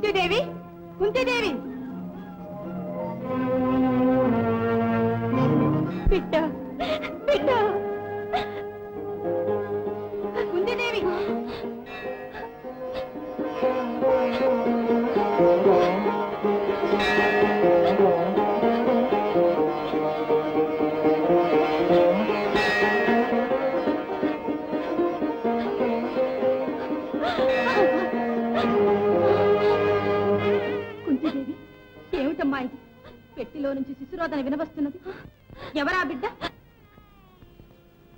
కుంతీదేవి, కుంతీదేవి, బిడ్డ బిడ్డ, కుంతీదేవి. కుంతీదేవి, ఏమిటమ్మా ఇది? పెట్టిలో నుంచి శిశురోదన వినవస్తున్నది. ఎవరా బిడ్డ?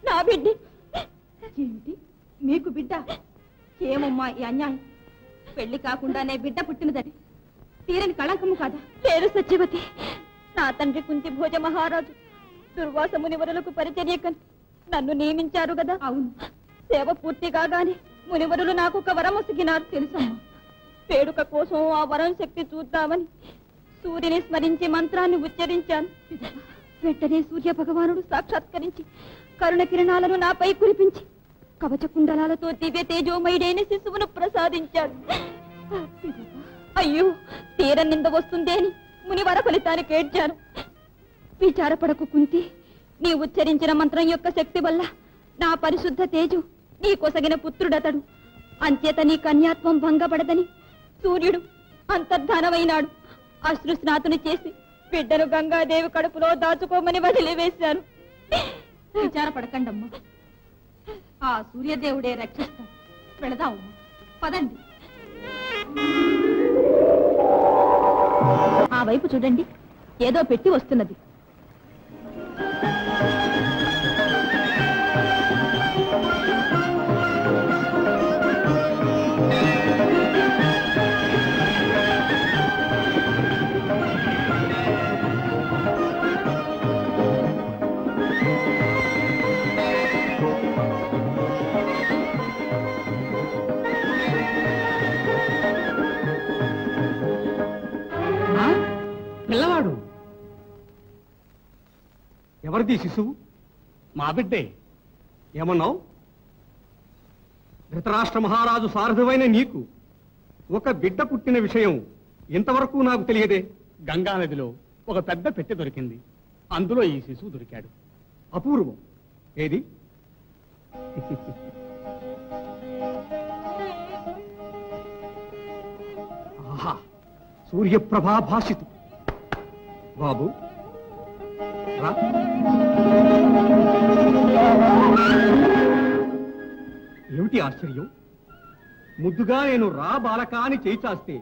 నా బిడ్డ. ఏమిటి మీకు బిడ్డ? ఏమమ్మా ఈ అన్యాయం? పెళ్లి కాకుండానే బిడ్డ పుట్టినదని తీరని కళంకము కాదా? పేరు సత్యవతి. నా తండ్రి కుంతి భోజ మహారాజు దుర్వాస మునివరులకు పరిచర్యకని నన్ను నియమించారు కదా. అవును, సేవ పూర్తి కాగానే మునివరులు నాకు ఒక వరం ఒసిగినారు తెలుసమ్మా. వేడుక కోసం ఆ వరం శక్తి చూద్దామని సూర్యుని స్మరించి మంత్రాన్ని ఉచ్చరించాను. వెంటనే సూర్య భగవానుడు సాక్షాత్కరించి కరుణ కిరణాలను నాపై కురిపించి కవచ కుండలాలతో దివ్య తేజోమయుడైన శిశువును ప్రసాదించాడు. అయ్యో, తీర నింద వస్తుందే అని మునివర ఫలితానికి ఏడ్చాను. విచారపడకు కుంతి, నీ ఉచ్చరించిన మంత్రం యొక్క శక్తి వల్ల నా పరిశుద్ధ తేజు నీ కొసగిన పుత్రుడతడు. అంచేత నీ కన్యాత్వం భంగపడదని సూర్యుడు అంతర్ధానమైనాడు. అశ్రు స్నాతుని చేసి బిడ్డను గంగాదేవి కడుపులో దాచుకోమని వదిలివేశాను. విచారపడకండమ్మా, ఆ సూర్యదేవుడే రక్షిస్తాడు. వెళదామమ్మా, పదండి. ఆ వైపు చూడండి, ఏదో పెట్టి వస్తున్నది. పిల్లవాడు ఎవరిది శిశువు? మా బిడ్డే. ఏమన్నావు? ధృతరాష్ట్ర మహారాజు సారథివైన నీకు ఒక బిడ్డ పుట్టిన విషయం ఇంతవరకు నాకు తెలియదే. గంగానదిలో ఒక పెద్ద పెట్టె దొరికింది, అందులో ఈ శిశువు దొరికాడు. అపూర్వం. ఏది? ఆహా, సూర్యప్రభా భాషితు. బాబు రా. ఏమిటి ఆశ్చర్యం? ముద్దుగా నేను రా బాలక అని చేయి చాస్తే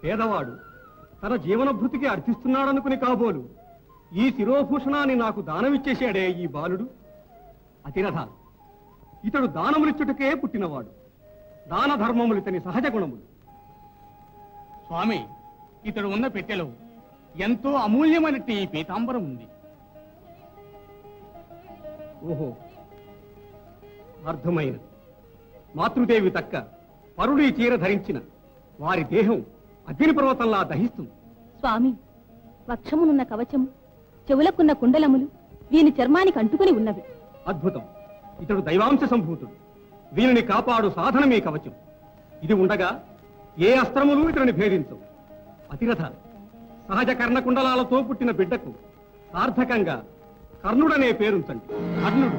పేదవాడు తన జీవనభృతికి అర్థిస్తున్నాడనుకుని కాబోలు ఈ శిరోభూషణాన్ని నాకు దానమిచ్చేశాడే ఈ బాలుడు. అతిరథ, ఇతడు దానములిచ్చుటకే పుట్టినవాడు. దాన ధర్మములు ఇతని సహజ గుణములు. స్వామి, ఇతడు ఉన్న పెట్టెలో ఎంతో అమూల్యమైనట్టి ఈ పీతాంబరం ఉంది. ఓహో, అర్థమైన మాతృదేవి తక్క పరుడి చీర ధరించిన వారి దేహం అగ్ని పర్వతంలా దహిస్తుంది. స్వామి, వక్షమునున్న కవచము, చెవులకున్న కుండలములు వీని చర్మానికి అంటుకుని ఉన్నవి. అద్భుతం. ఇతడు దైవాంశ సంభూతుడు. వీనిని కాపాడు సాధనమే కవచం. ఇది ఉండగా ఏ అస్త్రములు ఇతడిని భేదించవు. అతిరథ, సహజ కర్ణకుండలాలతో పుట్టిన బిడ్డకు సార్థకంగా కర్ణుడనే పేరుంచండి. కర్ణుడు.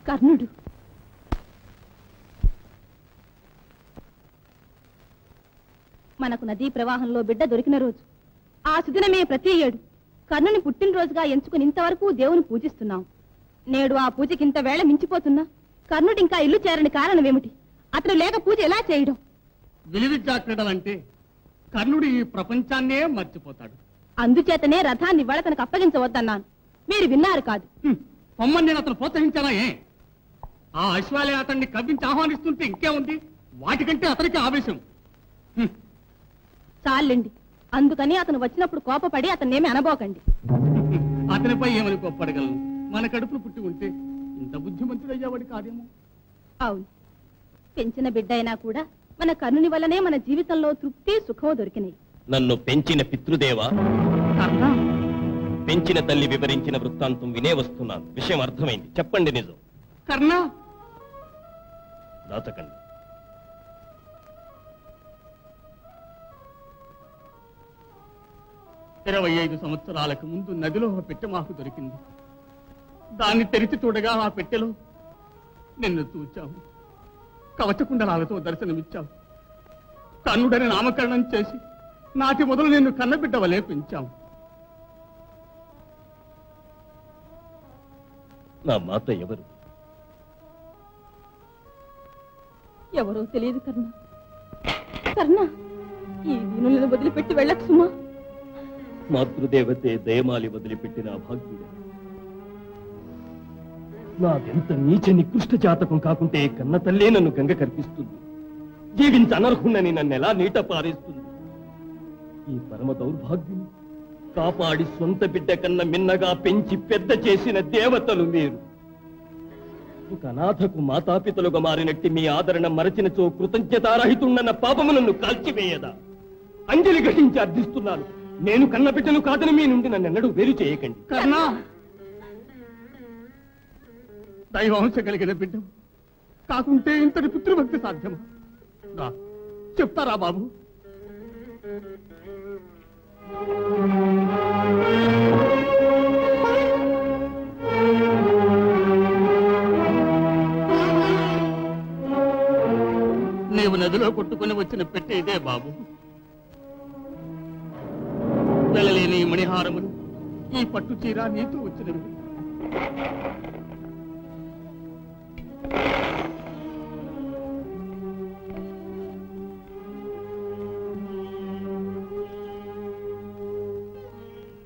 కర్ణుడు. మనకు నదీ ప్రవాహంలో బిడ్డ దొరికిన రోజు, ఆ సుదినమే ప్రతి ఏడు కర్ణుని పుట్టినరోజుగా ఎంచుకుని ఇంతవరకు దేవుని పూజిస్తున్నాం. నేడు ఆ పూజకింత వేళ మించిపోతున్నా కర్ణుడు ఇంకా ఇల్లు చేరని కారణమేమిటి? అతను లేక పూజ ఎలా చేయడం? విలువిద్యాక్రీడలంటే కర్ణుడు ఈ ప్రపంచాన్నే మర్చిపోతాడు. అందుచేతనే రథాన్ని ఇవాళ తనకు అప్పగించవద్దన్నాను. మీరు విన్నారు కాదు. పొమ్మని నేను అతను ప్రోత్సహించానా? ఆ అశ్వాలే అతన్ని కవ్వించి ఆహ్వానిస్తుంటే ఇంకేముంది? వాటికంటే అతనికి ఆవేశం. చాలండి, అందుకని అతను వచ్చినప్పుడు కోపపడి అతన్నేమి అనబోకండి. అతనిపై ఏమని కోప్పడగలను? మన కడుపులు పుట్టి ఉంటే ఇంత బుద్ధిమంతుడయ్యేవాడి కాదేమో. అవును, పెంచిన బిడ్డ అయినా కూడా మన కర్ణుని వల్లనే మన జీవితంలో తృప్తి సుఖం దొరికినాయి. నన్ను పెంచిన పితృదేవా, పెంచిన తల్లి వివరించిన వృత్తాంతం వినే వస్తున్నాను. విషయం అర్థమైంది, చెప్పండి నిజం. కర్ణ, దాచకండి. 25 సంవత్సరాలకు ముందు నదిలో ఒక పెట్టె మాకు దొరికింది. దాన్ని తెరిచి చూడగా ఆ పెట్టెలో నిన్ను చూచాము. కవచకుండలాలతో దర్శనమిచ్చావు. కన్నుడని నామకరణం చేసి నాటి మొదలు నిన్ను కన్నబిడ్డ వలె పెంచాము. నా మాత ఎవరు? ఎవరో తెలియదు కర్ణ. కర్ణ, ఈ దీనులను వదిలిపెట్టి వెళ్ళకు సుమా. మాతృదేవతే దయమాలి వదిలిపెట్టిన భాగ్యుడే. నాదెంత నీచ నికృష్ట జాతకం కాకుంటే కన్న తల్లే నన్ను గంగ కల్పిస్తుంది. జీవించ అనర్హున్నని నన్ను ఎలా నీట పారేస్తుంది. ఈ పరమ దౌర్భాగ్యం కాపాడి సొంత బిడ్డ కన్న మిన్నగా పెంచి పెద్ద చేసిన దేవతలు మీరు. ఒక అనాథకు మాతాపితలుగా మారినట్టి మీ ఆదరణ మరచినచో కృతజ్ఞతారహితున్న పాపము నన్ను కాల్చివేయదా? అంజలి ఘటించి అర్థిస్తున్నాను. నేను కన్న బిడ్డను కాదని మీ నుండి నన్నెన్నడూ వేరు చేయకండి. కర్ణా, దైవాంశ కలిగిన బిడ్డ కాకుంటే ఇంతటి పుత్రభక్తి సాధ్యమా? రా, చెప్తారా బాబు? నీవు నదిలో కొట్టుకుని వచ్చిన పెట్టె ఇదే బాబు. వెళ్ళలేని ఈ మణిహారములు, ఈ పట్టు చీర నీతో వచ్చినవి.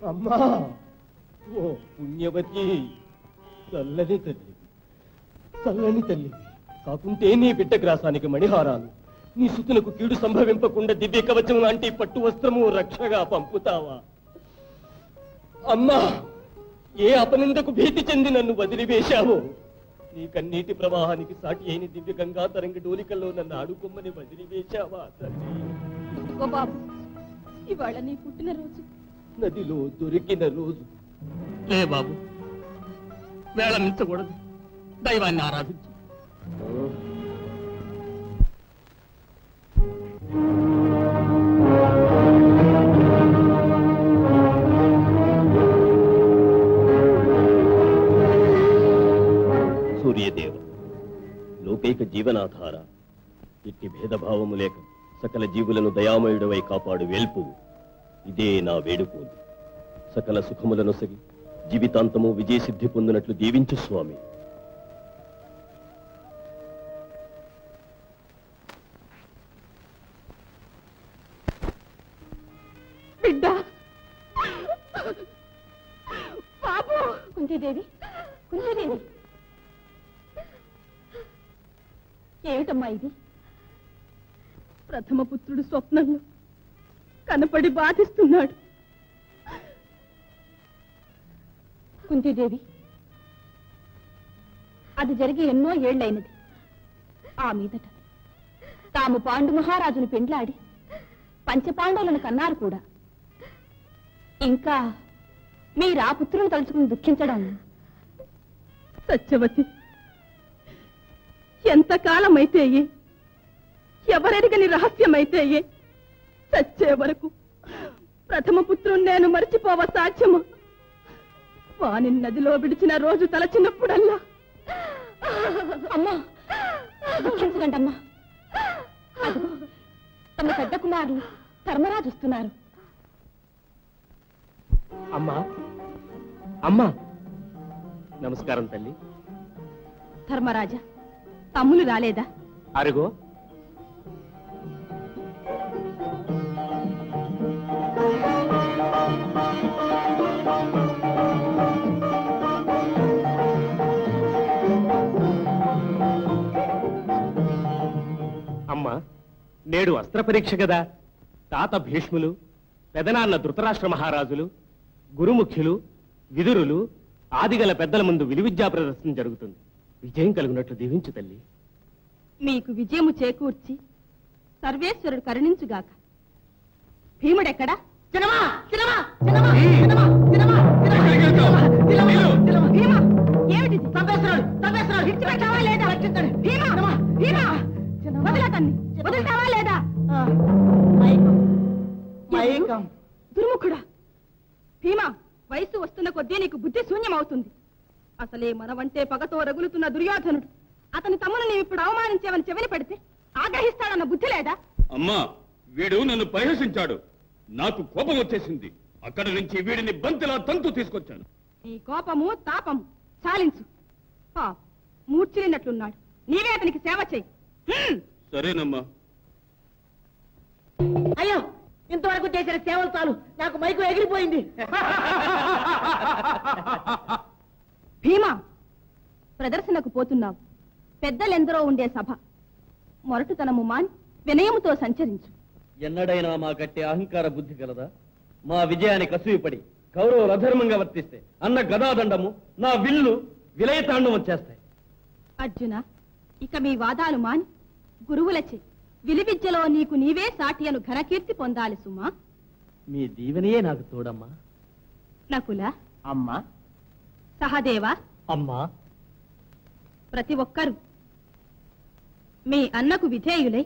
అమ్మా, ఓ పుణ్యవతి, చల్లని తల్లి, చల్లని తల్లి కాకుంటే నీ బిడ్డ గ్రాసానికి మణిహారాలు, నీ సుతులకు కీడు సంభవింపకుండా దివ్య కవచం లాంటి పట్టు వస్త్రము రక్షగా పంపుతావా? అమ్మా, ఏ అపనిందకు భీతి చెంది నన్ను వదిలివేశావో, నీ కన్నీటి ప్రవాహానికి సాటి అయిన దివ్య గంగా తరంగ డోలికల్లో నన్ను ఆడుకొమ్మని వదిలివేశావా తల్లి? ఓ బాబు, ఇవాళ నీ పుట్టినరోజు. నదిలో దొరికిన రోజు. లే బాబు, వేళ మించకూడదు. దైవాన్ని ఆరాధించు. సూర్యదేవ, లోకైక జీవనాధార, ఇట్టి భేదభావము లేక సకల జీవులను దయామయుడవై కాపాడు వేల్పు, ఇదే నా వేడుకోలు. సకల సుఖములను సగి జీవితాంతము విజయసిద్ధి పొందినట్లు దీవించు స్వామి. బిడ్డ బాబు. కుంతీదేవి, కుంతీదేవి, ఏమిటమ్మా ఇది? ప్రథమ పుత్రుడు స్వప్నంలో కనపడి బాధిస్తున్నాడు. కుంతీదేవి, అది జరిగి ఎన్నో ఏళ్లైనది. ఆ మీదట తాము పాండు మహారాజును పెండ్లాడి పంచపాండవులను కన్నారు కూడా. ఇంకా మీరా పుత్రులను తలుచుకుని దుఃఖించడం. సత్యవతి, ఎంతకాలమైతే ఎవరెరగని రహస్యమైతే చచ్చే వరకు ప్రథమ పుత్రుని నేను మర్చిపోవ సాధ్యమా? వాని నదిలో విడిచిన రోజు తలచినప్పుడల్లా. అమ్మా, దుఃఖించకండి అమ్మా. అదిగో తమ పెద్ద కుమారులు ధర్మరాజు వస్తున్నారు. అమ్మా, అమ్మా, నమస్కారం తల్లి. ధర్మరాజా, తమ్ములు రాలేదా? అరుగో. అమ్మా, నేడు అస్త్ర పరీక్ష కదా. తాత భీష్ములు, పెదనాన్న ధృతరాష్ట్ర మహారాజులు, గురుముఖ్యులు, విదురులు, ఆదిగల పెద్దల ముందు విలువిద్యా ప్రదర్శన జరుగుతుంది. విజయం కలుగునట్లు దీవించు తల్లి. మీకు విజయము చేకూర్చి సర్వేశ్వరుడు కరుణించుగాక. భీముడెక్కడా? భీమా, ఏమిటిది? విడిచిపెట్టావా లేదా? భీమా, భీమా, వదలకండి. వదులుతావా లేదా? దుర్ముఖుడా, భీమా, వయసు వస్తున్న కొద్దీ నీకు బుద్ధి శూన్యమవుతుంది. అసలే మనవంటే పగతో రగులుతున్న దుర్యోధనుడు అతని తమ్మును నీవు ఇప్పుడు అవమానించేవని చెవిని పెడితే ఆగ్రహిస్తాడన్న బుద్ధి లేదా? అమ్మా, వీడు నన్ను పరిహసించాడు. నాకు కోపం వచ్చేసింది. అక్కడి నుంచి వీడిని బంతిలా తంతు తీసుకొచ్చాను. నీ కోపము తాపము చాలించు. మూర్చినట్లున్నాడు, నీవే అతనికి సేవ చెయ్యి. సరేనమ్మా. అయ్యో, ఇంతవరకు చేసిన సేవలు చాలు, నాకు మైకు ఎగిరిపోయింది. భీమా, ప్రదర్శనకు పోతున్నావు. పెద్దలెందరో ఉండే సభ. మొరటుతనము మాని వినయముతో సంచరించు. ఎన్నడైనా మా కట్టే అహంకార బుద్ధి కలదా? మా విజయానికి అసూయపడి కౌరవులు అధర్మంగా వర్తిస్తే అన్న గదాదండము, నా విల్లు విలయతాండవం చేస్తాయి. అర్జున, ఇక మీ వాదాలు మాని గురువులచే విలువిద్యలో నీకు నీవే సాటి అను ఘనకీర్తి పొందాలి సుమా. మీ దీవెనయే నాకు తోడమ్మా. నకుల, అమ్మా. సహదేవ, అమ్మా. ప్రతి ఒక్కరూ మీ అన్నకు విధేయులై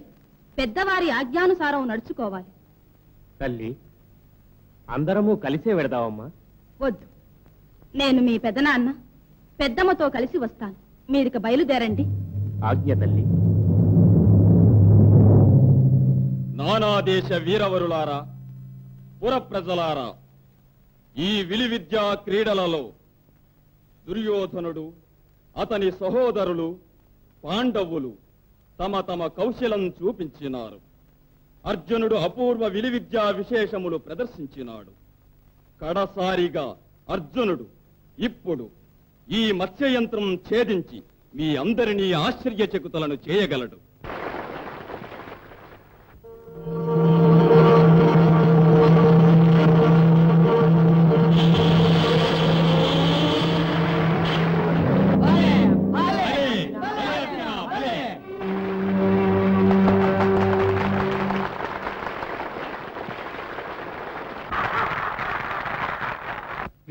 పెద్దవారి ఆజ్ఞానుసారం నడుచుకోవాలి. తల్లి, అందరము కలిసే వెడదామమ్మా. వద్దు, నేను మీ పెదనాన్న పెద్దమ్మతో కలిసి వస్తాను. మీరిక బయలుదేరండి. ఆజ్ఞ తల్లి. నానాదేశ వీరవరులారా, పుర ప్రజలారా, ఈ విలువిద్యా క్రీడలలో దుర్యోధనుడు, అతని సహోదరులు పాండవులు తమ తమ కౌశలం చూపించినారు. అర్జునుడు అపూర్వ విలువిద్యా విశేషములు ప్రదర్శించినాడు. కడసారిగా అర్జునుడు ఇప్పుడు ఈ మత్స్యయంత్రం ఛేదించి మీ అందరినీ ఆశ్చర్యచకితులను చేయగలడు.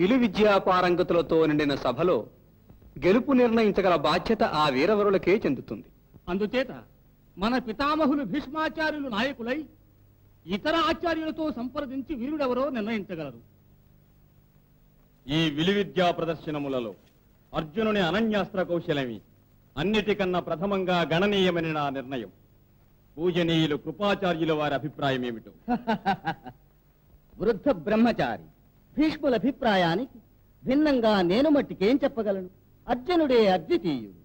విలువిద్యా పారంగతులతో నిండిన సభలో గెలుపు నిర్ణయించగల బాధ్యత ఆ వీరవరులకే చెందుతుంది. అందుచేత మన పితామహులు భీష్మాచార్యులు నాయకులై ఇతర ఆచార్యులతో సంప్రదించి వీరుడెవరో నిర్ణయించగలరు. ఈ విలువిద్యా ప్రదర్శనములలో అర్జునుని అనన్యాస్త్ర కౌశలమి అన్నిటికన్నా ప్రథమంగా గణనీయమని నా నిర్ణయం. పూజనీయులు కృపాచార్యుల వారి అభిప్రాయం ఏమిటో? వృద్ధ బ్రహ్మచారి భీష్ముల అభిప్రాయానికి భిన్నంగా నేను మట్టికేం చెప్పగలను? అర్జునుడే అద్వితీయుడు.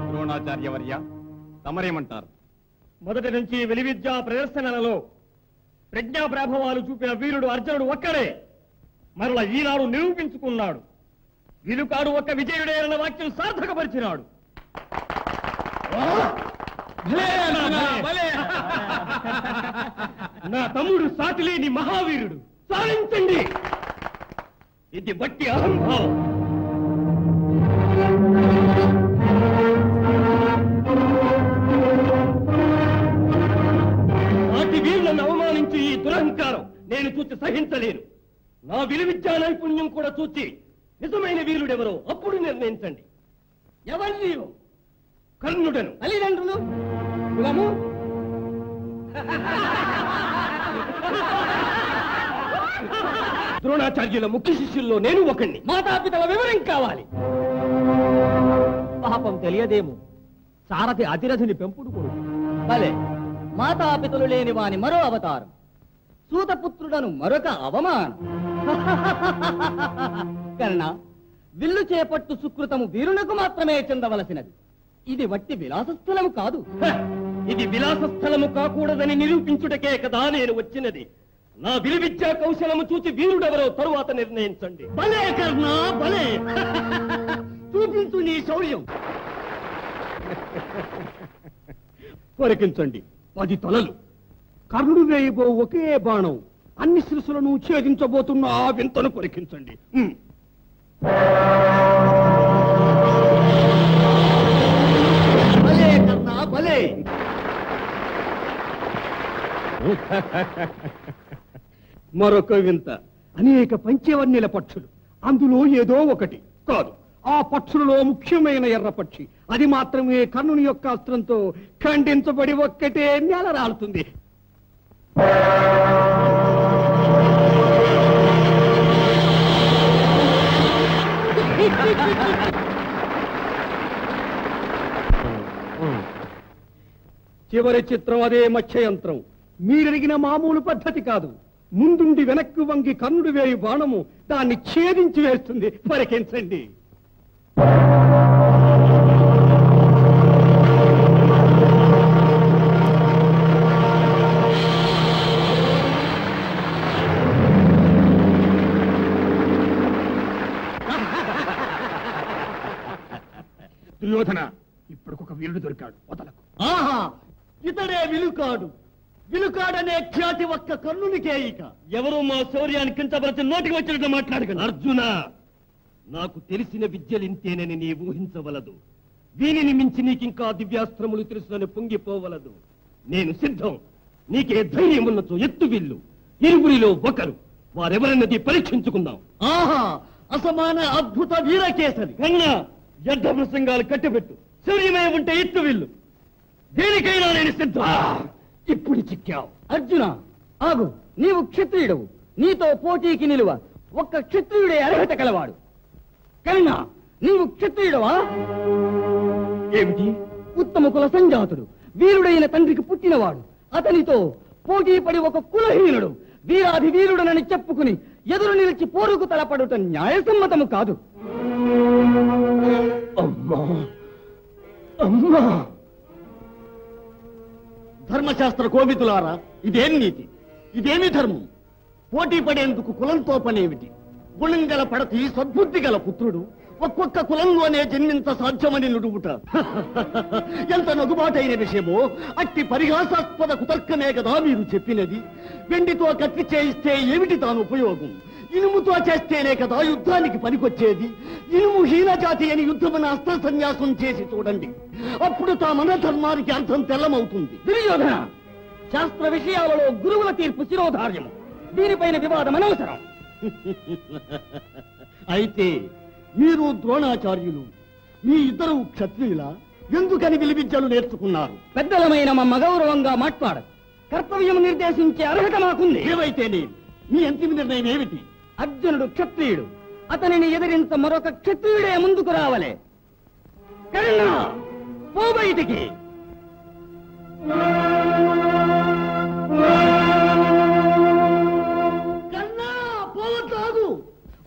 ద్రోణాచార్యవర్య, తమరేమంటారు? మొదటి నుంచి విలువిద్యా ప్రదర్శనలలో ప్రజ్ఞా ప్రభావాలు చూపిన వీరుడు అర్జునుడు ఒక్కడే. మరల ఈనాడు నిరూపించుకున్నాడు. విలుకాడు ఒక్క విజయుడే అన్న వాక్యం సార్థకపరిచినాడు. నా తమ్ముడు సాటిలేని మహావీరుడు. సాధించండి. ఇది బట్టి అహంభావం. నాటి వీరులను అవమానించి ఈ దురహంకారం నేను చూసి సహించలేను. నా విలువిద్యా నైపుణ్యం కూడా చూచి నిజమైన వీరుడెవరో అప్పుడు నిర్ణయించండి. ఎవరు నీవు? కర్ణుడను. తల్లిదండ్రులు కులము ద్రోణాచార్యుల ముఖ్య శిష్యుల్లో నేను ఒకణ్ణి. మాతాపితల వివరం కావాలి. పాపం తెలియదేమో, సారథి అతిరథుని పెంపుడు కొడుకు. భలే, మాతాపితలు లేని వాని మరో అవతారం. సూతపుత్రుడను మరొక అవమానం. కర్ణ, విల్లు చేపట్టు సుకృతము వీరునకు మాత్రమే చెందవలసినది. ఇది వట్టి విలాసస్థలము కాదు. ఇది విలాసస్థలము కాకూడదని నిరూపించుటకే కదా నేను వచ్చినది. నా విలువిద్యా కౌశలము చూసి వీరుడెవరో తరువాత నిర్ణయించండి. భలే కర్ణ, భలే. చూపించు నీ శౌర్యం. కొరికించండి 10 తలలు. కర్ణుడు వేయబో ఒకే బాణం అన్ని శిరసులను ఛేదించబోతున్న ఆ వింతను కొరికించండి. భలే కర్ణ, భలే. మరొక వింత. అనేక పంచవర్ణ్యుల పక్షులు, అందులో ఏదో ఒకటి కాదు, ఆ పక్షులలో ముఖ్యమైన ఎర్ర పక్షి. అది మాత్రమే కర్ణుని యొక్క అస్త్రంతో ఖండించబడి ఒక్కటే నేల రాలుతుంది. చివరి చిత్రం అదే మత్స్యయంత్రం. మీరడిగిన మామూలు పద్ధతి కాదు. ముందుండి వెనక్కు వంగి కన్నుడు వేయి బాణము దాన్ని ఛేదించి వేస్తుంది. పరికించండి. దుర్యోధన, ఇప్పటికొక వీరుడు దొరికాడు. వదలకు. ఆహా, ఇతడే విలుకాడు. విలుకాడనే ఖ్యాతి ఒక్క కర్ణునికే ఇక. ఎవరు మా శౌర్యాన్ని కించపరిచి నోటికి వచ్చినట్టు మాట్లాడగలరు? అర్జున, నాకు తెలిసిన విద్యలింతేనని నీ ఊహించవలదు. దీనిని మించి నీకింకా దివ్యాస్త్రములు తెలుసునని పొంగిపోవలదు. నేను సిద్ధం. నీకే ధైర్యం ఉన్నచో ఎత్తు విల్లు. ఇరువురిలో ఒకరు. వారెవరన్నది పరీక్షించుకుందాం. ఆహా, అసమాన అద్భుత వీరకేసరి. కన్నా యుద్ధ ప్రసంగాలు కట్టబెట్టు. శౌర్యమే ఉంటే ఎత్తు విల్లు. దేనికైనా నేను సిద్ధం. ఇప్పుడు చిక్కావు. అర్జున, ఆగు. నీవు క్షత్రియుడవు. నీతో పోటీకి నిలువ ఒక్క క్షత్రియుడే అర్హత కలవాడు. కర్ణ, నీవు క్షత్రియుడవా? ఏమిటి? ఉత్తమ కుల సంజాతుడు, వీరుడైన తండ్రికి పుట్టినవాడు. అతనితో పోటీ పడి ఒక కులహీనుడు వీరాధి వీరుడనని చెప్పుకుని ఎదురు నిలిచి పోరుకు తలపడుట న్యాయసమ్మతము కాదు. అమ్మా, అమ్మా! ధర్మశాస్త్ర కోవిదులారా, ఇదేం నీతి? ఇదేమి ధర్మం? పోటీ పడేందుకు కులంతో పనేమిటి? గుణం గల పడతి, సద్బుద్ధి గల పుత్రుడు ఒక్కొక్క కులంలోనే జన్మించ సాధ్యమని నుడుగుట ఎంత నగుబాటైన విషయమో. అట్టి పరిహాసాస్పద కుతర్కమే కదా మీరు చెప్పినది. వెండితో కత్తి చేయిస్తే ఏమిటి తాను ఉపయోగం? ఇనుముతో చేస్తేనే కదా యుద్ధానికి పనికొచ్చేది. ఇనుము హీన జాతి అని యుద్ధమున అస్త్ర సన్యాసం చేసి చూడండి. అప్పుడు తా మన ధర్మానికి అర్థం తెల్లమవుతుంది. దుర్యోధన, శాస్త్ర విషయాలలో గురువుల తీర్పు శిరోధార్యము. దీనిపైన వివాదం అనవసరం. అయితే మీరు ద్రోణాచార్యులు, మీ ఇద్దరు క్షత్రియుల, ఎందుకని విలువిద్యలు నేర్చుకున్నారు? పెద్దలమైన మా మగౌరవంగా మాట్లాడ కర్తవ్యం నిర్దేశించే అర్హత మాకుంది. ఏవైతేనే మీ అంతిమ నిర్ణయం ఏమిటి? అర్జునుడు క్షత్రియుడు. అతనిని ఎదిరించ మరొక క్షత్రియుడే ముందుకు రావలే. కర్ణ, పో బయటికి.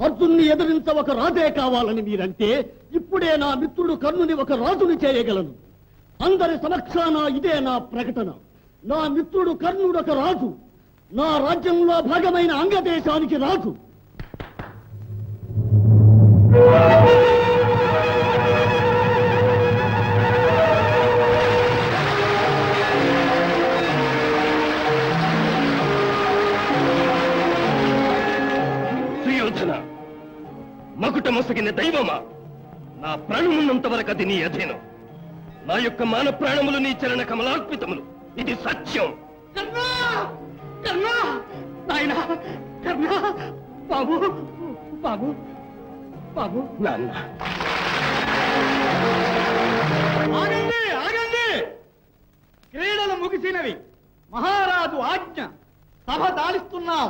అర్జున్ని ఎదిరించ ఒక రాజే కావాలని మీరంటే, ఇప్పుడే నా మిత్రుడు కర్ణుని ఒక రాజుని చేయగలను. అందరి సమక్షాన ఇదే నా ప్రకటన. నా మిత్రుడు కర్ణుడు ఒక రాజు. నా రాజ్యంలో భాగమైన అంగదేశానికి రాజు. సుయోధన, మకుట మొసగిన దైవమా, నా ప్రాణమున్నంత వరకు అది నీ అధీనం. నా యొక్క మాన ప్రాణములు నీ చరణ కమలార్పితములు. ఇది సత్యం. కర్ణా, కర్ణా, నాయనా, కర్ణా, బాబు, బాబు, బాబు. నాన్న, ఆగండి, ఆగండి. క్రీడలు ముగిసినవి. మహారాజు ఆజ్ఞ. సభ దాలిస్తున్నాం.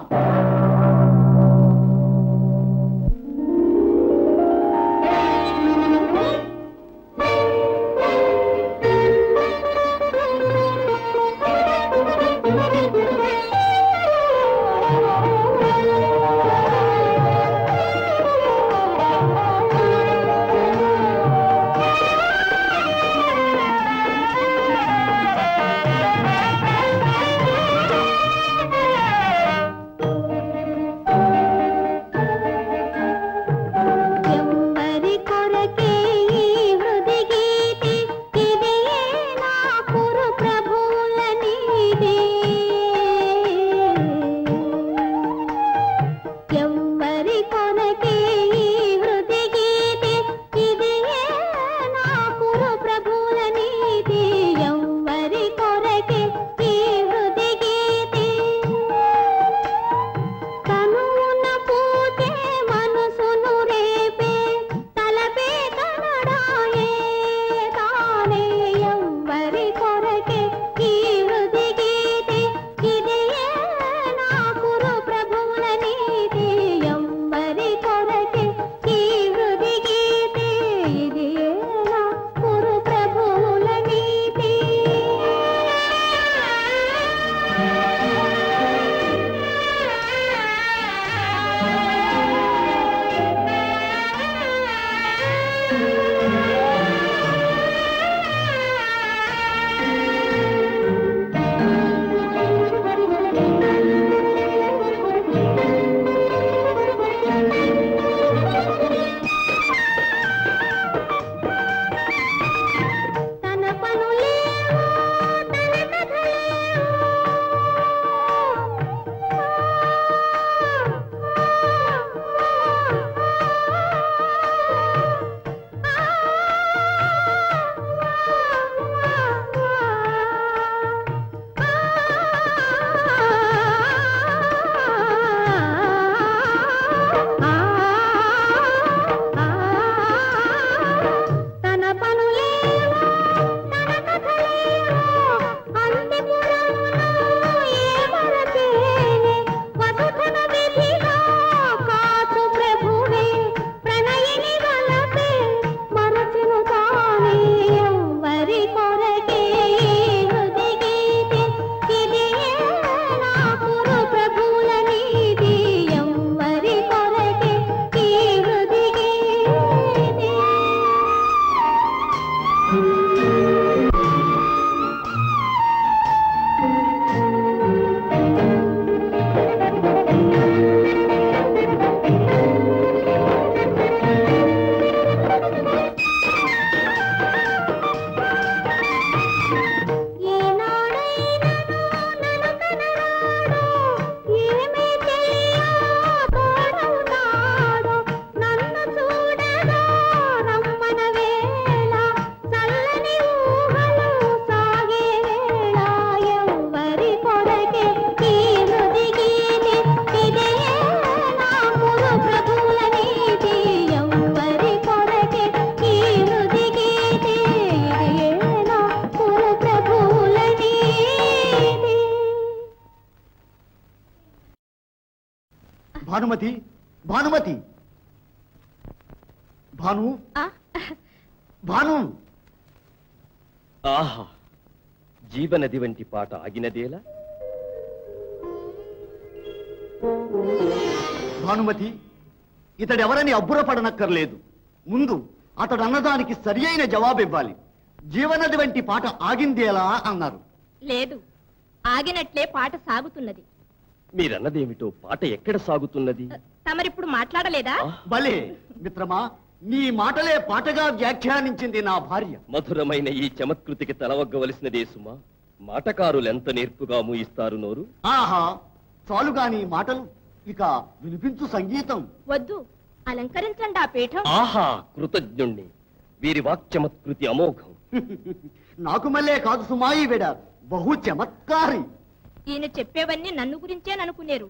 భానుమతి, భానుమతి, భాను, భాను. ఆహా, జీవనది వంటి పాట ఆగినదేలా? భానుమతి, ఇతడెవరని అబ్బురపడనక్కర్లేదు. ముందు అతడు అన్నదానికి సరి అయిన జవాబివ్వాలి. జీవనది వంటి పాట ఆగిందేలా అన్నారు. లేదు, ఆగినట్లే పాట సాగుతున్నది. మీరన్నదేమిటో? పాట ఎక్కడ సాగుతున్నది? తమరిప్పుడు మాట్లాడలేదా? భలే మిత్రమా, నీ మాటలే పాటగా వ్యాఖ్యానించింది నా భార్య. మధురమైన ఈ చమత్కృతికి తలవగ్గవలసినదే సుమా. మాటకారులెంత నేర్పుగా మూయిస్తారు నోరు. ఆహా, చాలుగాని మాటలు, ఇక వినిపించు సంగీతం. వద్దు, అలంకరించండి ఆ పీఠం. ఆహా, కృతజ్ఞుణ్ణి. వీరి వాక్చమత్కృతి అమోఘం. నాకు మళ్ళే కాదు సుమాయి వేడ, బహు చమత్కారి. ఈయన చెప్పేవన్నీ నన్ను గురించేననుకునేరు.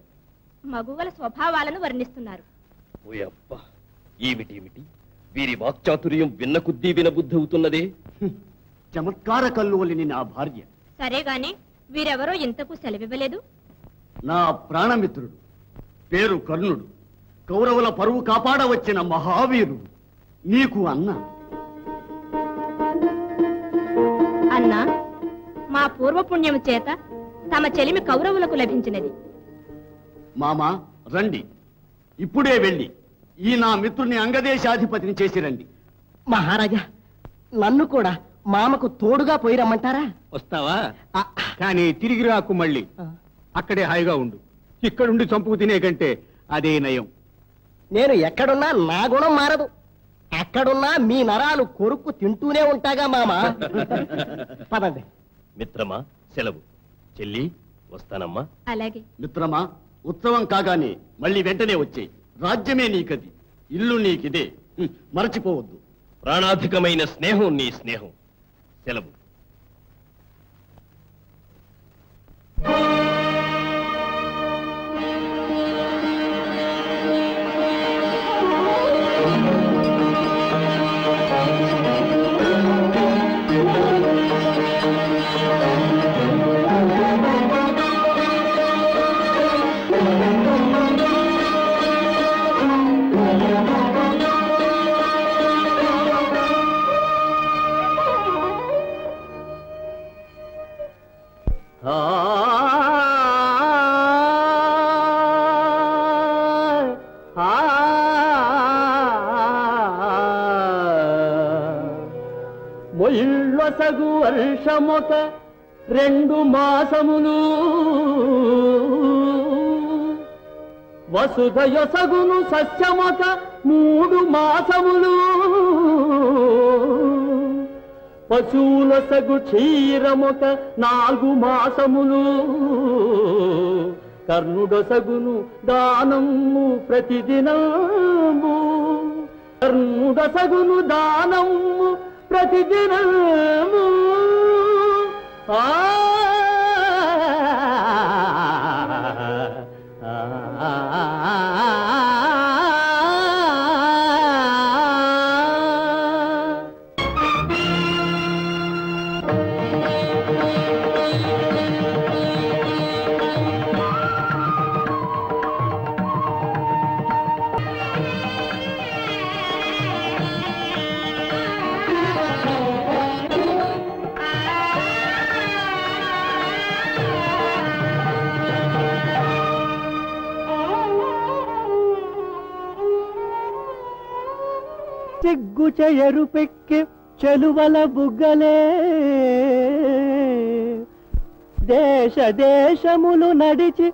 మగువల స్వభావాలను వర్ణిస్తున్నారు. ఓయబ్బ, ఏమిటేమిటి? వీరి వాక్చాతుర్యం విన్న కొద్దీ వినబుద్ధి అవుతున్నదే. చమత్కార కల్లోలిని నా భార్య. సరే గాని వీరెవరో ఇంతకు సెలవివ్వలేదు. నా ప్రాణమిత్రుడు, పేరు కర్ణుడు, కౌరవుల పరువు కాపాడవచ్చిన మహావీరుడు, నీకు అన్న. అన్నా, మా పూర్వపుణ్యము చేత తమ చెలిమి కౌరవులకు లభించినది. మామా రండి, ఇప్పుడే వెళ్ళి ఈ నా మిత్రుని అంగదేశాధిపతిని చేసి రండి. మహారాజా, నన్ను కూడా మామకు తోడుగా పోయి రమ్మంటారా? వస్తావా? కానీ తిరిగి రాకు మళ్ళీ. అక్కడే హాయిగా ఉండు. ఇక్కడుండి చంపుకు తినే కంటే అదే నయం. నేను ఎక్కడున్నా నా గుణం మారదు. అక్కడున్నా మీ నరాలు కొరుక్కు తింటూనే ఉంటాగా మామా. పదండి. మిత్రమా, సెలవు. చెల్లి, వస్తానమ్మా. అలాగే. మిత్రమా, ఉత్సవం కాగానే మళ్ళీ వెంటనే వచ్చేయి. రాజ్యమే నీకది, ఇల్లు నీకిదే, మరచిపోవద్దు. ప్రాణాధికమైన స్నేహం నీ స్నేహం. సెలవు. మొయిళ్ళొసగు వర్షమొక 2 మాసములు, వసుధయొసగును సస్యమొక 3 మాసములు, పశువులొసగు క్షీరమొక 4 మాసములు, కర్ణుడొసగును దానము ప్రతిదినము, కర్ణుడొసగును దానము ప్రతిదినము. సిగ్గు చెయరుపెక్కి చెలువల బుగ్గలే, దేశ దేశములు నడిచి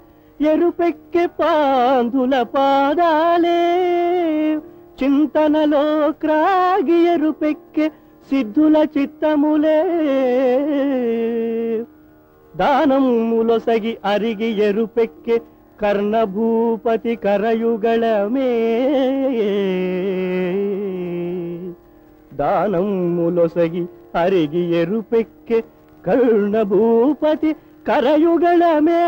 ఎరుపెక్కి పాంధుల పాదాలే, చింతనలో క్రాగి ఎరుపెక్కి సిద్ధుల చిత్తములే, దానములొసగి అరిగి ఎరుపెక్కి కర్ణభూపతి కరయుగళమే, దానములొసగి అరిగి ఎరుపెక్కి కర్ణభూపతి కరయుగళమే.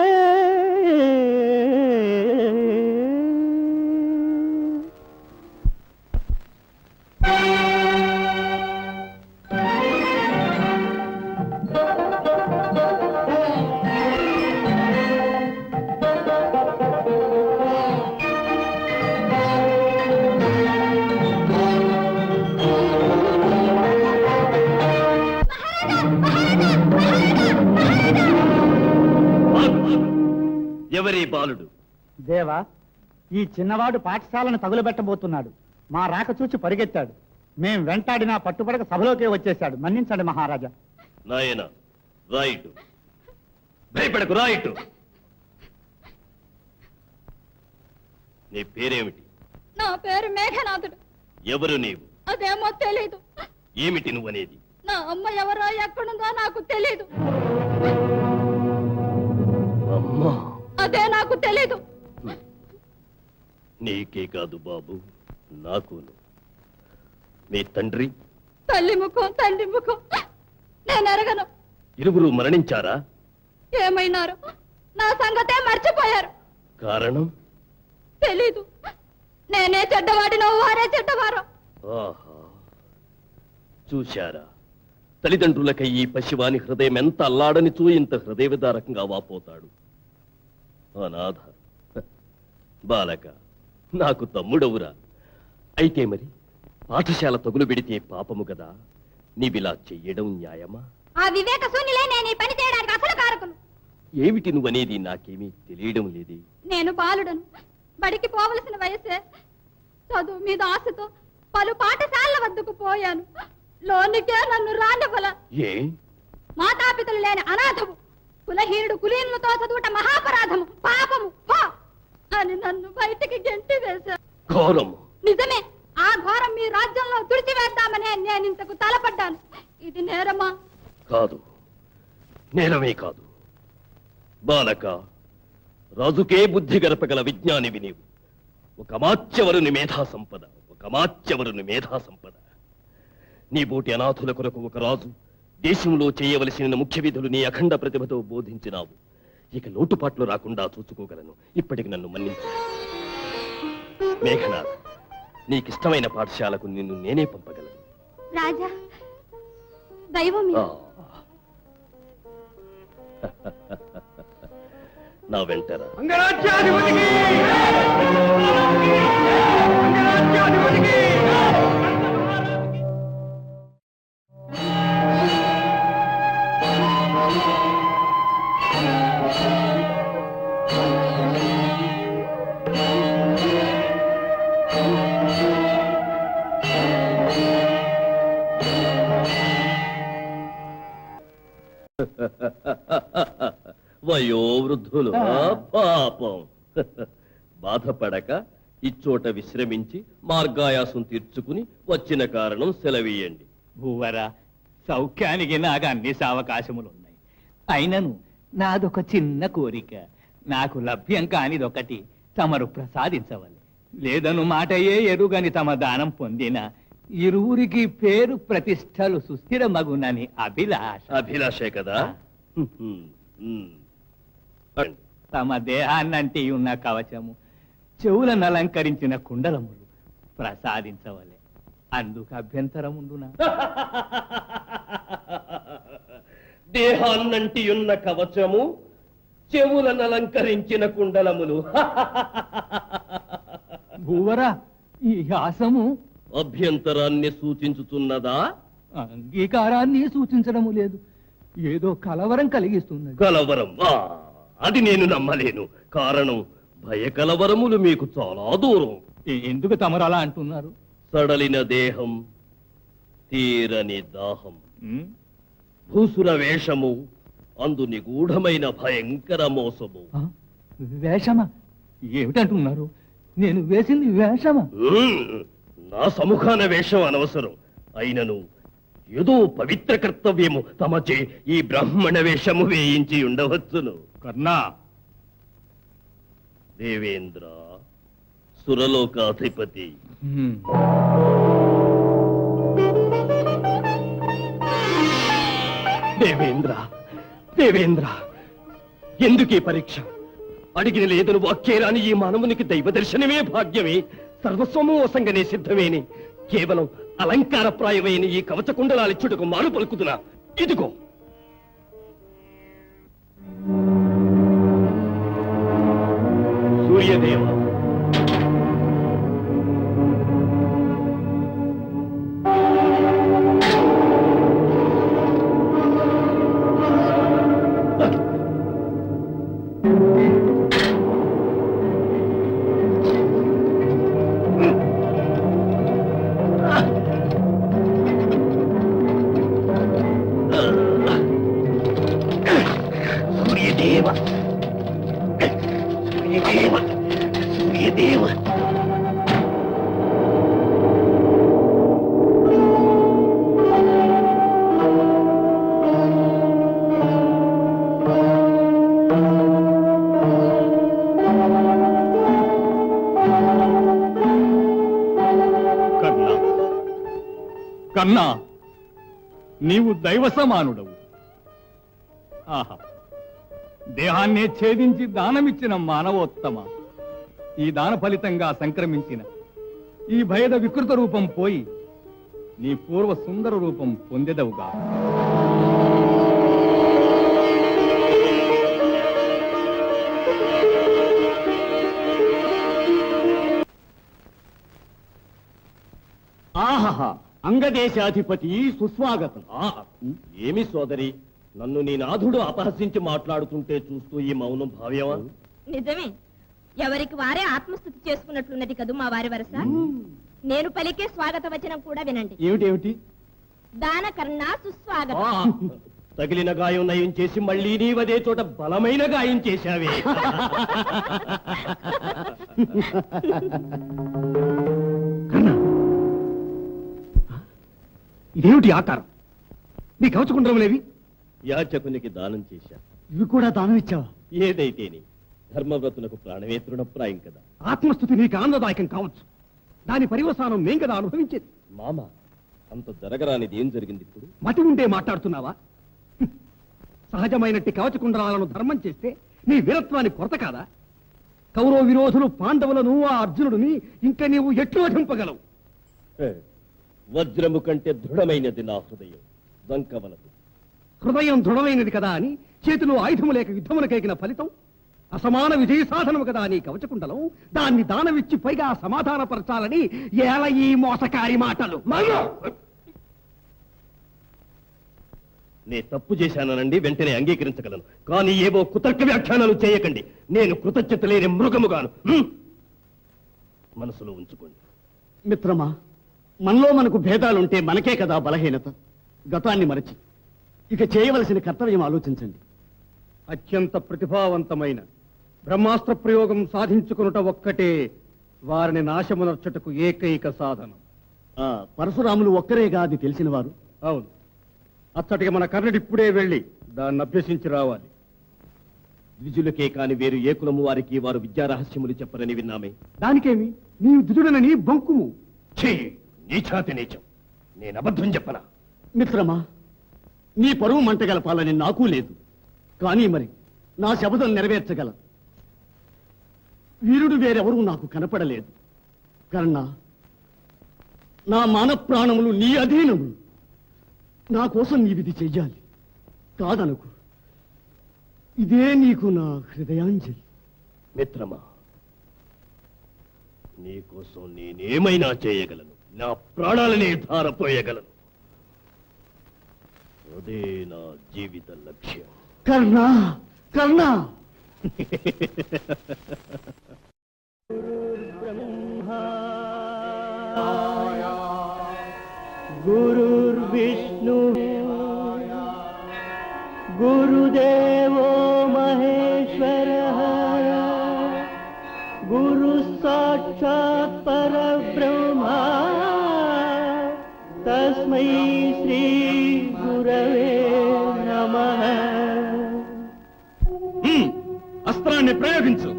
బాలుడు? దేవా, ఈ చిన్నవాడు పాఠశాలను తగులబెట్టబోతున్నాడు. మా రాక చూచి పరిగెత్తాడు. మేం వెంటాడినా పట్టుపడక సభలోకే వచ్చేశాడు. మన్నించండి మహారాజా. నాయన రాయిటు, భయపడకు, రాయిటు. నీ పేరేమిటి? నా పేరు మేఘనాథుడు. ఎవరు నీవు? అదేమో తెలీదు. ఏమిటి నువ్వనేది? నా అమ్మ ఎవరో ఎక్కడుందో నాకు తెలీదు. అమ్మా, అదే నాకు తెలీదు. నీకే కాదు బాబు, నాకును. మీ తండ్రి? తల్లి ముఖం తండ్రి ముఖం నేను ఎరగను. ఇరువురు మరణించారా? ఏమైనారు? నా సంగతే మర్చిపోయారు. కారణం? తెలీదు. నేనే చెడ్డవాడినో వారే చెడ్డవారో. ఆహా, చూశారా? తల్లిదండ్రులకై ఈ పశువాని హృదయం ఎంత అల్లాడనిచూ ఇంత హృదయ విదారకంగా వాపోతాడు. అనాథ. బాలక, నాకు తమ్ముడవురా. అయితే మరి పాఠశాల తగులు పెడితే పాపము కదా. నీవిలా చెయ్యడం న్యాయమా? ఆ వివేక శూన్యులే నేను ఈ పని చేయడానికి అసలు కారకును. ఏమిటి నువ్వనేది నాకేమీ తెలియడం లేదే. నేను బాలుడను. బడికి పోవలసిన వయసే. చదువు మీద ఆశతో పలు పాఠశాలల వద్దకు పోయాను. లోనికే నన్ను రానివ్వల. ఏ? మాతాపితలు లేని అనాథము. కులహీనుడు కులీనులతో చదువుట మహాపరాధము, పాపము పో అని నన్ను బయటికి గెంటి వేశారు. ఘోరము. నిజమే. ఆ ఘోరం మీ రాజ్యంలో తుడిచివేద్దామనే నేను ఇంతకు తలపడ్డాను. ఇది నేరమా? కాదు, నేరమే కాదు. బాలక, రాజుకే బుద్ధి గడపగల విజ్ఞానివి నీవు. ఒక అమాత్యవరుని మేధా సంపద, ఒక అమాత్యవరుని మేధా సంపద. నీ బోటి అనాథుల కొరకు ఒక రాజు దేశంలో చేయవలసిన ముఖ్య విధులు నీ అఖండ ప్రతిభతో బోధించినావు. ఇక లోటుపాట్లు రాకుండా చూసుకోగలను. ఇప్పటికి నన్ను మన్నించు. మేఘనాథ్, నీకిష్టమైన పాఠశాలకు నిన్ను నేనే పంపగలను. రాజా, దైవం ఆ. నా వెంటరా. వయోవృద్ధులు పాపం. బాధపడక ఇచ్చోట విశ్రమించి మార్గాయాసం తీర్చుకుని వచ్చిన కారణం సెలవీయండి. భూవరా, సౌఖ్యానికి నాకు అన్ని సావకాశములున్నాయి. అయినను నాదొక చిన్న కోరిక. నాకు లభ్యం కానిదొకటి తమరు ప్రసాదించవాలి. లేదను మాటయే ఎరుగని తమ దానం పొందిన ఇరువురికి పేరు ప్రతిష్టలు సుస్థిరమగునని అభిలాష. అభిలాషే కదా. తమ దేహాన్నంటి ఉన్న కవచము, చెవులను అలంకరించిన కుండలములు ప్రసాదించవలే. అందుకు అభ్యంతరముండునా? దేహాన్నంటి ఉన్న కవచము, చెవులను అలంకరించిన కుండలములు. భూవరా, ఈ హాసము అభ్యంతరాన్ని సూచించుతున్నదా? అంగీకారాన్ని సూచించడము లేదు. ఏదో కలవరం కలిగిస్తున్నది. కలవరం? అది నేను నమ్మలేను. కారణం, భయకలవరములు మీకు చాలా దూరం. ఎందుకు తమరు అలా అంటున్నారు? సడలిన దేహం, తీరని దాహం, భూసుర వేషము, అందు నిగూఢమైన భయంకర మోసము. వేషమా? ఏమిటంటున్నారు? నేను వేసింది వేషమా? నా సముఖాన వేషం అనవసరం. అయినను ఏదో పవిత్ర కర్తవ్యము తమచే ఈ బ్రాహ్మణ వేషము వేయించి ఉండవచ్చును. కర్ణా, దేవేంద్ర, సురలోకాధిపతి, దేవేంద్ర, దేవేంద్ర, ఎందుకీ పరీక్ష? అడిగిన లేదను వాక్యేరాని ఈ మానవునికి దైవ దర్శనమే భాగ్యమే. సర్వస్వము వసంగనే సిద్ధమేని కేవలం అలంకారప్రాయమైన ఈ కవచకుండలాలిచ్చుటకు మారు పలుకుతున్నా. ఇదిగో. సూర్యదేవ, సూర్యదేవ సూర్యదేవ సూర్యదేవ కర్ణ కన్నా నీవు దైవ సమానుడవు. ఆహా, దేహాన్నే ఛేదించి దానమిచ్చిన మానవోత్తమ, ఈ దాన ఫలితంగా సంక్రమించిన ఈ భయద వికృత రూపం పోయి నీ పూర్వ సుందర రూపం పొందెదవుగా. ఆహా, అంగదేశాధిపతి సుస్వాగతం. ఏమి సోదరి, నన్ను నీ నాథుడు అపహసించి మాట్లాడుతుంటే చూస్తూ ఈ మౌనం భావ్యమా? నిజమే, ఎవరికి వారే ఆత్మస్థుతి చేసుకున్నట్లున్నది కదూ మా వారి వరస. నేను పలికే స్వాగత వచనం కూడా వినండి. ఏమిటేమిటి? దాన కర్ణ సుస్వాగతం. తగిలిన గాయం నయం చేసి మళ్ళీ నీవదే చోట బలమైన గాయం చేశావే. ఇదేమిటి ఆకారం? నీ కవచకుండలములేవి? యాచకునికి దానం చేశా. ఇవి కూడా దానం ఇచ్చావా? ఏదైతేని ధర్మవ్రతులకు ప్రాణమే తృణప్రాయం కదా. ఆత్మస్థుతి నీకు ఆనందదాయకం కావచ్చు, దాని పరివసానం మేం కదా అనుభవించేది. మామ, అంత జరగరానిది ఏం జరిగింది ఇప్పుడు? మతి ఉంటే మాట్లాడుతున్నావా? సహజమైనట్టి కవచకుండలాలను ధర్మం చేస్తే నీ వీరత్వాన్ని కొరత కాదా? కౌరవ విరోధులు పాండవులను, ఆ అర్జునుడిని ఇంకా నీవు ఎట్లు వధింపగలవు? వజ్రము కంటే దృఢమైనది నా హృదయం, దంకవలదు. హృదయం దృఢమైనది కదా అని చేతిలో ఆయుధము లేక యుద్ధమునకేగిన ఫలితం అసమాన విజయ సాధనము కదా నీ కవచకుండలం. దాన్ని దానమిచ్చి పైగా సమాధానపరచాలని ఏల ఈ మోసకారి మాటలు? నే తప్పు చేశానండి, వెంటనే అంగీకరించగలను. కానీ ఏవో కుతర్క వ్యాఖ్యానాలు చేయకండి. నేను కృతజ్ఞత లేని మృగముగాను. మనసులో ఉంచుకోండి. మిత్రమా, మనలో మనకు భేదాలుంటే మనకే కదా బలహీనత. గతాన్ని మరచి ఇక చేయవలసిన కర్తవ్యం ఆలోచించండి. అత్యంత ప్రతిభావంతమైన బ్రహ్మాస్త్ర ప్రయోగం సాధించుకునుట ఒక్కటే వారిని నాశమునర్చుటకు ఏకైక సాధనం. పరశురాములు ఒక్కరేగా అది తెలిసిన వారు. అవును, అచ్చటికి మన కర్ణుడిప్పుడే వెళ్ళి దాన్ని అభ్యసించి రావాలి. ద్విజులకే కాని వేరు ఏ కులము వారికి వారు విద్యా రహస్యములు చెప్పరని విన్నామే. దానికేమి, నీవు దుడుడనని బంకుము. నీచాతి నీచం, నేను అబద్ధం చెప్పనా? మిత్రమా, నీ పరువు మంటగలపాలని నాకు లేదు. కానీ మరి నా శబదం నెరవేర్చగల వీరుడు వేరెవరూ నాకు కనపడలేదు. కర్ణ, నా మాన ప్రాణములు నీ అధీనములు. నా కోసం నీవిది చెయ్యాలి. కాదనుకు, ఇదే నీకు నా హృదయాంజలి. మిత్రమా, నీకోసం నేనేమైనా చేయగలను. నా ప్రాణాలనే ధారపోయగలను. అదే నా జీవిత లక్ష్యం. కర్ణ, కర్ణ. గురుర్విష్ణు గురుదేవో మహేశ్వరః గురు సాక్షాత్ పరబ్రహ్మ తస్మై శ్రీ గురవే నమః. అస్త్రాన్ని ప్రయోగించు.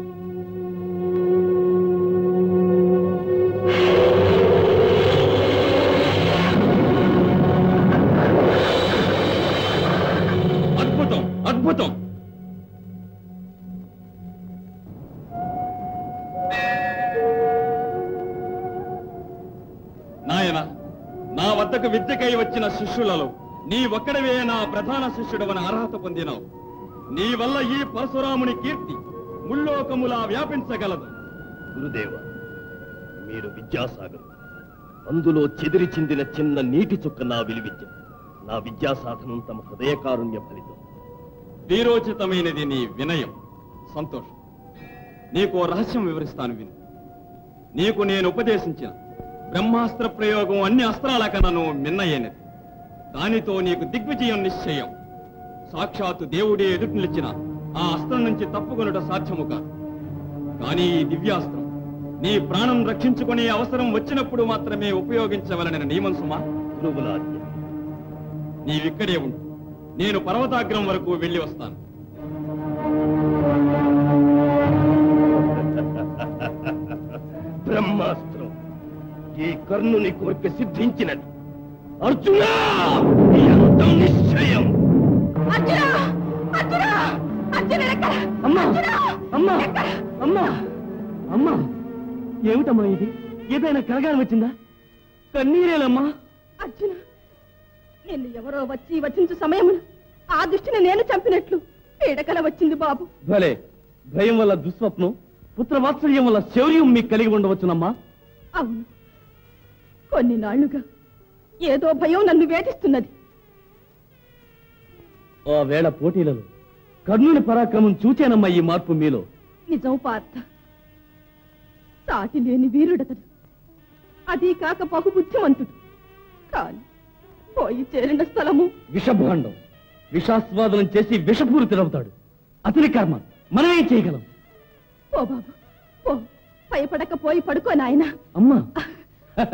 అద్భుతం, అద్భుతం. నాయన, నా వద్దకు విద్యకై వచ్చిన శిష్యులలో నీ ఒక్కడవే నా ప్రధాన శిష్యుడవని అర్హత పొందినావు. నీ వల్ల ఈ పరశురాముని కీర్తి ముల్లోకములా వ్యాపించగలదు. గురుదేవ, మీరు విద్యాసాగరు. అందులో చెదిరి చిందిన చిన్న నీటి చుక్క నా విలువిద్య. నా విద్యా సాధనం తమ హృదయ కారుణ్య ఫలితం. వీరోచితమైనది నీ వినయం. సంతోషం. నీకు రహస్యం వివరిస్తాను, విను. నీకు నేను ఉపదేశించిన బ్రహ్మాస్త్ర ప్రయోగం అన్ని అస్త్రాల కన్నను మిన్నయ్యనిది. దానితో నీకు దిగ్విజయం నిశ్చయం. సాక్షాత్తు దేవుడే ఎదుటి నిలిచిన ఆ అస్త్రం నుంచి తప్పుకొనుట సాధ్యము కాదు. కానీ ఈ దివ్యాస్త్రం నీ ప్రాణం రక్షించుకునే అవసరం వచ్చినప్పుడు మాత్రమే ఉపయోగించవలనని నియమం సుమా. గురువులాజ్ఞ. నీవిక్కడే ఉండు, నేను పర్వతాగ్రం వరకు వెళ్ళి వస్తాను. బ్రహ్మాస్త్రం ఈ కర్ణుని కోరిక సిద్ధించినది. అర్జునా, నీ అంతం నిశ్చయం. అర్జునా! అర్జునా! అర్జునుడు ఎక్కడ? అమ్మా! అర్జునా! అమ్మా! ఎక్కడ? అమ్మా! అమ్మా! ఏమిటమ్మా ఇది? ఏదైనా కలగాని వచ్చిందా? కన్నీరేలమ్మా. అర్జున, నిన్ను ఎవరో వచ్చి వచ్చించు సమయమున ఆ దుష్టిని నేను చంపినట్లు పీడకల వచ్చింది బాబు. భలే, భయం వల్ల దుస్వప్నం, పుత్రవాత్సల్యం వల్ల శౌర్యం మీకు కలిగి ఉండవచ్చునమ్మా. అవును, కొన్ని నాళ్లుగా ఏదో భయం నన్ను వేధిస్తున్నది. ఆ వేళ పోటీలలో కర్ణుని పరాక్రమం చూచానమ్మా ఈ మార్పు మీలో. నిజం పార్థ, సాటి లేని వీరుడతడు. అది కాక బహుబుద్ధిమంతుడు. కాని పోయి చేరిన స్థలము విషభాండం, విషాస్వాదనం చేసి విషపూరితుడవుతాడు. అతని కర్మ మనమేం చేయగలం? పో బాబు, పో. భయపడకపోయి పడుకో నాయనా. అమ్మా,